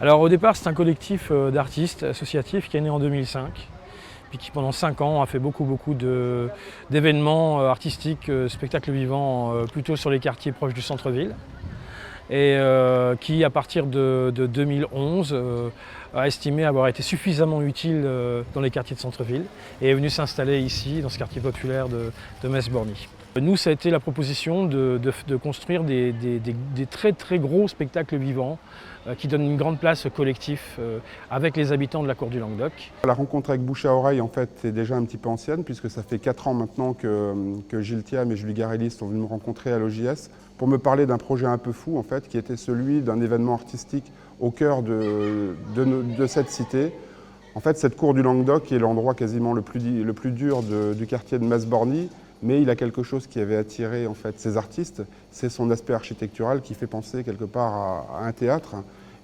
Alors au départ, c'est un collectif d'artistes associatifs qui est né en 2005, puis qui pendant 5 ans a fait beaucoup d'événements artistiques, spectacles vivants, plutôt sur les quartiers proches du centre-ville. Et qui, à partir de 2011, a estimé avoir été suffisamment utile dans les quartiers de centre-ville et est venu s'installer ici, dans ce quartier populaire de Metz-Borny. Nous, ça a été la proposition de construire des très gros spectacles vivants qui donnent une grande place au collectif avec les habitants de la cour du Languedoc. La rencontre avec Bouche à Oreille, en fait, est déjà un petit peu ancienne, puisque ça fait 4 ans maintenant que Gilles Thiam et Julie Garelli sont venus me rencontrer à l'OJS pour me parler d'un projet un peu fou, en fait, qui était celui d'un événement artistique au cœur de cette cité. En fait, cette cour du Languedoc est l'endroit quasiment le plus dur du quartier de Metz-Borny, mais il a quelque chose qui avait attiré en fait ces artistes, c'est son aspect architectural qui fait penser quelque part à un théâtre.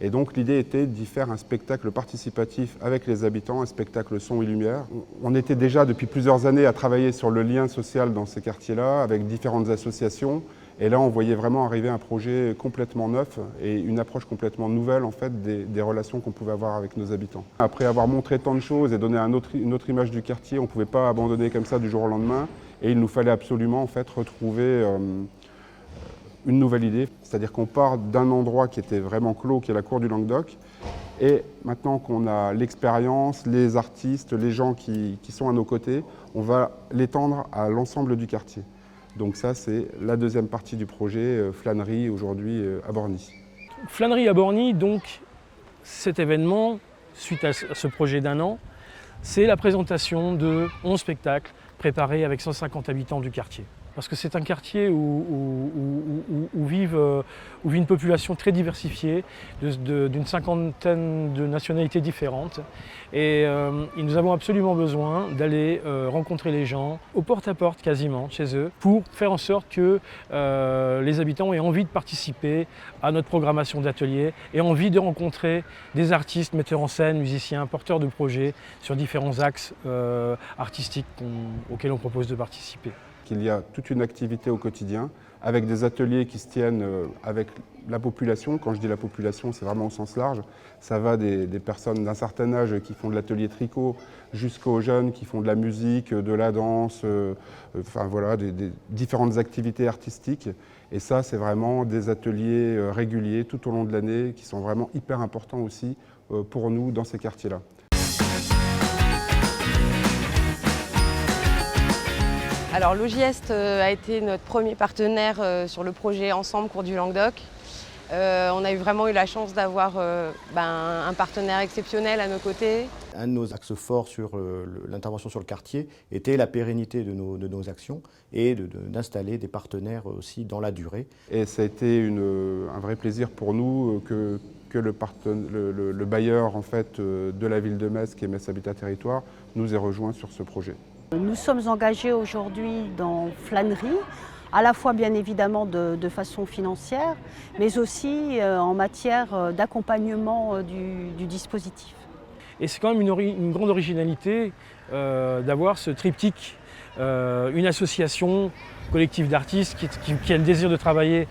Et donc l'idée était d'y faire un spectacle participatif avec les habitants, un spectacle son et lumière. On était déjà depuis plusieurs années à travailler sur le lien social dans ces quartiers-là, avec différentes associations. Et là, on voyait vraiment arriver un projet complètement neuf et une approche complètement nouvelle en fait, des relations qu'on pouvait avoir avec nos habitants. Après avoir montré tant de choses et donné une autre image du quartier, on ne pouvait pas abandonner comme ça du jour au lendemain. Et il nous fallait absolument en fait, retrouver une nouvelle idée. C'est-à-dire qu'on part d'un endroit qui était vraiment clos, qui est la cour du Languedoc. Et maintenant qu'on a l'expérience, les artistes, les gens qui sont à nos côtés, on va l'étendre à l'ensemble du quartier. Donc ça, c'est la deuxième partie du projet Flânerie, aujourd'hui à Borny. Flânerie à Borny, donc cet événement, suite à ce projet d'1 an, c'est la présentation de 11 spectacles préparés avec 150 habitants du quartier. Parce que c'est un quartier où vit une population très diversifiée, d'une 50aine de nationalités différentes. Et nous avons absolument besoin d'aller rencontrer les gens, au porte-à-porte quasiment, chez eux, pour faire en sorte que les habitants aient envie de participer à notre programmation d'ateliers et envie de rencontrer des artistes, metteurs en scène, musiciens, porteurs de projets sur différents axes artistiques auxquels on propose de participer. Il y a toute une activité au quotidien, avec des ateliers qui se tiennent avec la population. Quand je dis la population, c'est vraiment au sens large. Ça va des personnes d'un certain âge qui font de l'atelier tricot, jusqu'aux jeunes qui font de la musique, de la danse, enfin voilà, des différentes activités artistiques. Et ça, c'est vraiment des ateliers réguliers tout au long de l'année qui sont vraiment hyper importants aussi pour nous dans ces quartiers-là. Alors l'OJS a été notre premier partenaire sur le projet Ensemble Cour du Languedoc. On a vraiment eu la chance d'avoir un partenaire exceptionnel à nos côtés. Un de nos axes forts sur l'intervention sur le quartier était la pérennité de nos actions et d'installer des partenaires aussi dans la durée. Et ça a été un vrai plaisir pour nous que le bailleur en fait, de la ville de Metz, qui est Metz Habitat Territoire, nous ait rejoints sur ce projet. Nous sommes engagés aujourd'hui dans Flânerie, à la fois bien évidemment de façon financière, mais aussi en matière d'accompagnement du dispositif. Et c'est quand même une grande originalité d'avoir ce triptyque, une association collective d'artistes qui a le désir de travailler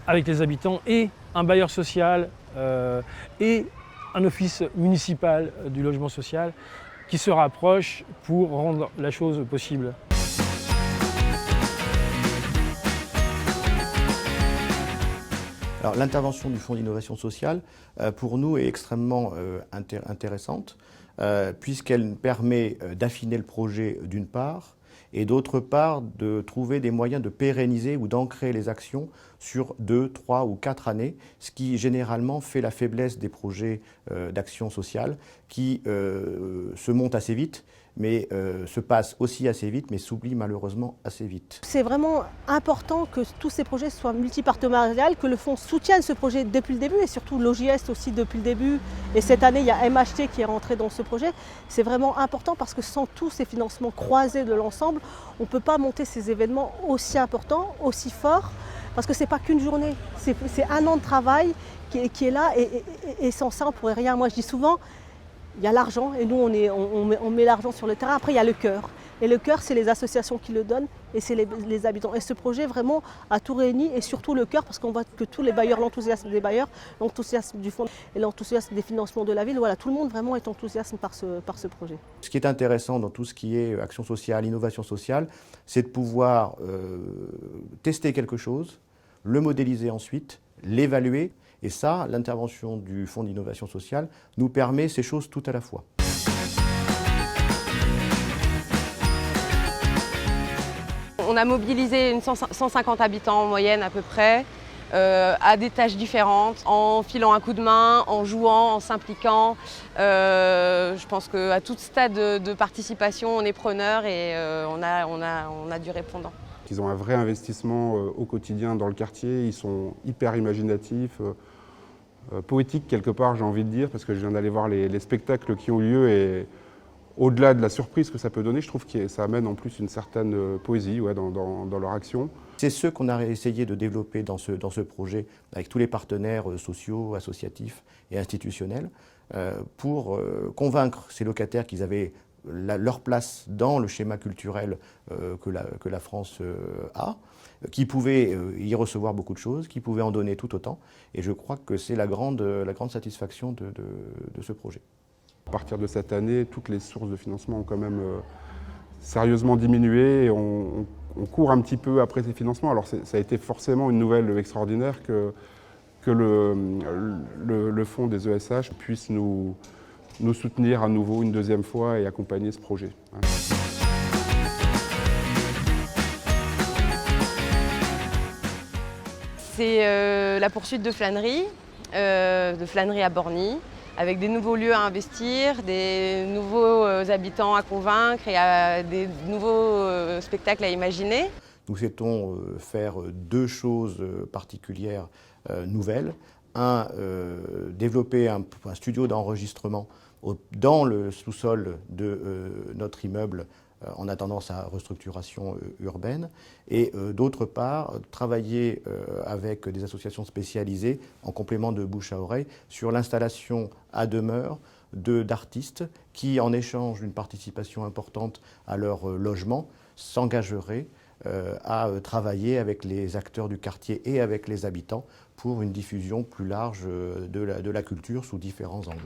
avec les habitants et un bailleur social et un office municipal du logement social qui se rapprochent pour rendre la chose possible. Alors l'intervention du Fonds d'innovation sociale, pour nous, est extrêmement intéressante, puisqu'elle permet d'affiner le projet d'une part, et d'autre part de trouver des moyens de pérenniser ou d'ancrer les actions sur 2, 3 ou 4 années, ce qui généralement fait la faiblesse des projets d'action sociale qui se montent assez vite, mais se passent aussi assez vite, mais s'oublient malheureusement assez vite. C'est vraiment important que tous ces projets soient multipartenariales, que le fonds soutienne ce projet depuis le début et surtout l'OJS aussi depuis le début. Et cette année, il y a MHT qui est rentré dans ce projet. C'est vraiment important parce que sans tous ces financements croisés de l'ensemble, on ne peut pas monter ces événements aussi importants, aussi forts, parce que ce n'est pas qu'une journée, c'est 1 an de travail qui est là et sans ça, on ne pourrait rien. Moi, je dis souvent, il y a l'argent et nous, on met l'argent sur le terrain. Après, il y a le cœur. Et le cœur, c'est les associations qui le donnent et c'est les habitants. Et ce projet vraiment a tout réuni et surtout le cœur parce qu'on voit que tous les bailleurs, l'enthousiasme des bailleurs, l'enthousiasme du fonds et l'enthousiasme des financements de la ville, voilà, tout le monde vraiment est enthousiaste par ce projet. Ce qui est intéressant dans tout ce qui est action sociale, innovation sociale, c'est de pouvoir tester quelque chose, le modéliser ensuite, l'évaluer. Et ça, l'intervention du Fonds d'innovation sociale nous permet ces choses tout à la fois. On a mobilisé 150 habitants en moyenne à peu près, à des tâches différentes, en filant un coup de main, en jouant, en s'impliquant. Je pense qu'à tout stade de participation, on est preneur et on a du répondant. Ils ont un vrai investissement au quotidien dans le quartier, ils sont hyper imaginatifs, poétiques quelque part j'ai envie de dire, parce que je viens d'aller voir les spectacles qui ont lieu et au-delà de la surprise que ça peut donner, je trouve que ça amène en plus une certaine poésie dans leur action. C'est ce qu'on a essayé de développer dans ce projet avec tous les partenaires sociaux, associatifs et institutionnels pour convaincre ces locataires qu'ils avaient leur place dans le schéma culturel que la France a, qui pouvaient y recevoir beaucoup de choses, qui pouvaient en donner tout autant. Et je crois que c'est la grande satisfaction de ce projet. À partir de cette année, toutes les sources de financement ont quand même sérieusement diminué et on court un petit peu après ces financements. Alors ça a été forcément une nouvelle extraordinaire que le fonds des ESH puisse nous soutenir à nouveau une deuxième fois et accompagner ce projet. C'est la poursuite de flânerie à Borny, avec des nouveaux lieux à investir, des nouveaux habitants à convaincre et des nouveaux spectacles à imaginer. Nous souhaitons faire deux choses particulières nouvelles. Développer un studio d'enregistrement dans le sous-sol de notre immeuble en attendant sa restructuration urbaine. Et d'autre part, travailler avec des associations spécialisées en complément de bouche à oreille sur l'installation à demeure d'artistes qui, en échange d'une participation importante à leur logement, s'engageraient à travailler avec les acteurs du quartier et avec les habitants pour une diffusion plus large de la culture sous différents angles.